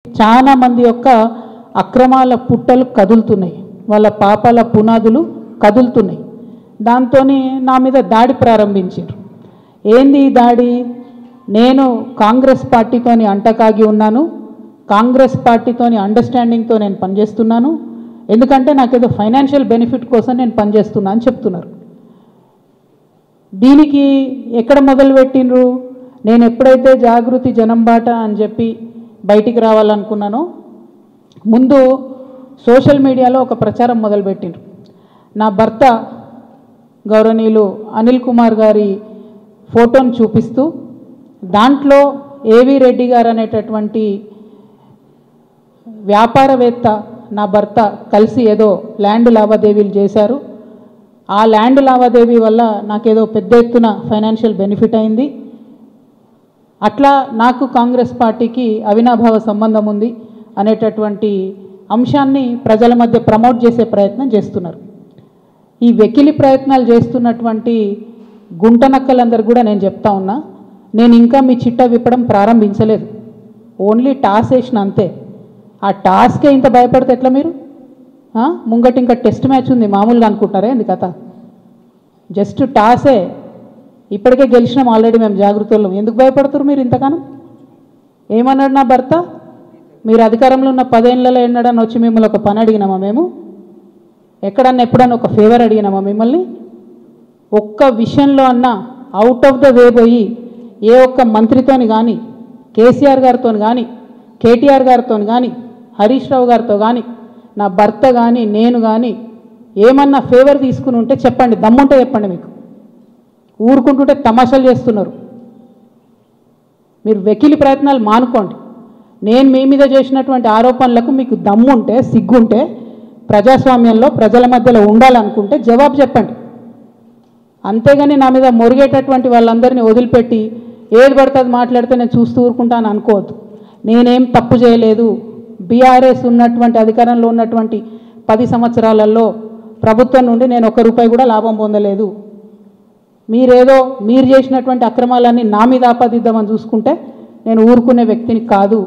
చాలా మంది యొక్క అక్రమాల పుట్టలు కదులుతున్నాయి, వాళ్ళ పాపాల పునాదులు కదులుతున్నాయి. దాంతోనే నా మీద దాడి ప్రారంభించారు. ఏంది ఈ దాడి? నేను కాంగ్రెస్ పార్టీతోని అంటకాగి ఉన్నాను, కాంగ్రెస్ పార్టీతోని అండర్స్టాండింగ్తో నేను పనిచేస్తున్నాను, ఎందుకంటే నాకేదో ఫైనాన్షియల్ బెనిఫిట్ కోసం నేను పనిచేస్తున్నా అని చెప్తున్నారు. దీనికి ఎక్కడ మొదలుపెట్టినరు? నేను ఎప్పుడైతే జాగృతి జనం బాట అని చెప్పి బయటికి రావాలనుకున్నానో ముందు సోషల్ మీడియాలో ఒక ప్రచారం మొదలుపెట్టిండ్రు. నా భర్త గౌరవనీయులు అనిల్ కుమార్ గారి ఫోటోను చూపిస్తూ దాంట్లో ఏవి రెడ్డి గారు అనేటటువంటి వ్యాపారవేత్త నా భర్త కలిసి ఏదో ల్యాండ్ లావాదేవీలు చేశారు, ఆ ల్యాండ్ లావాదేవీ వల్ల నాకేదో పెద్ద ఎత్తున ఫైనాన్షియల్ బెనిఫిట్ అయింది, అట్లా నాకు కాంగ్రెస్ పార్టీకి అవినాభావ సంబంధం ఉంది అనేటటువంటి అంశాన్ని ప్రజల మధ్య ప్రమోట్ చేసే ప్రయత్నం చేస్తున్నారు. ఈ వెకిలి ప్రయత్నాలు చేస్తున్నటువంటి గుంటనక్కలందరూ కూడా నేను చెప్తా ఉన్నా, నేను ఇంకా మీ చిట్టా విప్పడం ప్రారంభించలేదు, ఓన్లీ టాస్ వేసిన అంతే. ఆ టాస్కే ఇంత భయపడితే ఎట్లా మీరు? ముంగటి ఇంకా టెస్ట్ మ్యాచ్ ఉంది మామూలుగా అనుకుంటారా ఏంది కథ? జస్ట్ టాసే, ఇప్పటికే గెలిచినాం ఆల్రెడీ మేము జాగృతుల్లో, ఎందుకు భయపడుతున్నారు మీరు ఇంతగానం? ఏమన్నాడు నా భర్త? మీరు అధికారంలో ఉన్న 10 ఏళ్లలో ఎన్నడన్నా వచ్చి మిమ్మల్ని ఒక పని అడిగినామా మేము? ఎక్కడన్నా ఎప్పుడన్నా ఒక ఫేవర్ అడిగినామా మిమ్మల్ని? ఒక్క విషయంలో అన్నా అవుట్ ఆఫ్ ద వే పోయి ఏ ఒక్క మంత్రితోని కానీ, కేసీఆర్ గారితో కానీ, కేటీఆర్ గారితో కానీ, హరీష్ రావు గారితో కానీ, నా భర్త కానీ నేను కానీ ఏమన్నా ఫేవర్ తీసుకుని ఉంటే చెప్పండి, దమ్ముంటే చెప్పండి. మీకు ఊరుకుంటుంటే తమాషాలు చేస్తున్నారు. మీరు వెకిలి ప్రయత్నాలు మానుకోండి. నేను మీ మీద చేసినటువంటి ఆరోపణలకు మీకు దమ్ముంటే, సిగ్గుంటే, ప్రజాస్వామ్యంలో ప్రజల మధ్యలో ఉండాలనుకుంటే జవాబు చెప్పండి. అంతేగాని నా మీద మొరిగేటటువంటి వాళ్ళందరినీ వదిలిపెట్టి ఏది పడుతుంది మాట్లాడితే నేను చూస్తూ ఊరుకుంటాను అనుకోవద్దు. నేనేం తప్పు చేయలేదు. బీఆర్ఎస్ ఉన్నటువంటి అధికారంలో ఉన్నటువంటి 10 సంవత్సరాలలో ప్రభుత్వం నుండి నేను ₹1 కూడా లాభం పొందలేదు. మీరు చేసినటువంటి అక్రమాలన్నీ నా మీద ఆపాదిద్దామని చూసుకుంటే నేను ఊరుకునే వ్యక్తిని కాదు.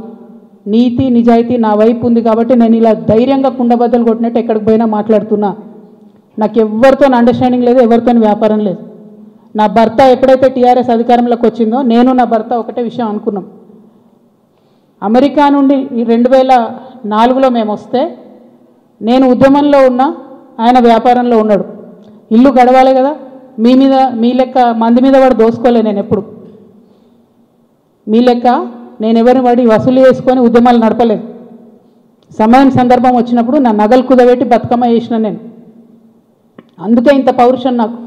నీతి నిజాయితీ నా వైపు ఉంది కాబట్టి నేను ఇలా ధైర్యంగా కుండబద్దలు కొట్టినట్టు ఎక్కడికి పోయినా మాట్లాడుతున్నా. నాకు ఎవరితో అండర్స్టాండింగ్ లేదు, ఎవరితో వ్యాపారం లేదు. నా భర్త ఎప్పుడైతే టీఆర్ఎస్ అధికారంలోకి వచ్చిందో నేను నా భర్త ఒకటే విషయం అనుకున్నాం. అమెరికా నుండి 2004లో మేము వస్తే నేను ఉద్యమంలో ఉన్నా, ఆయన వ్యాపారంలో ఉన్నాడు. ఇల్లు గడవాలి కదా, మీ లెక్క మంది మీద వాడు దోసుకోలే. నేను ఎప్పుడు మీ లెక్క నేను ఎవరిని వాడి వసూలు చేసుకొని ఉద్యమాలు నడపలేదు. సమయం సందర్భం వచ్చినప్పుడు నా నగలు కుదబెట్టి బతుకమ్మ చేసిన నేను. అందుకే ఇంత పౌరుషం నాకు.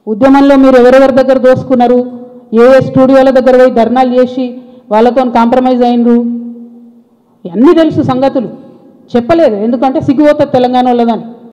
ఉద్యమంలో మీరు ఎవరెవరి దగ్గర దోసుకున్నారు, ఏ స్టూడియోల దగ్గర పోయి ధర్నాలు చేసి వాళ్ళతో కాంప్రమైజ్ అయినరు, అన్నీ తెలుసు సంగతులు. చెప్పలేదు ఎందుకంటే సిగ్గుపోతుంది తెలంగాణ వాళ్ళదని.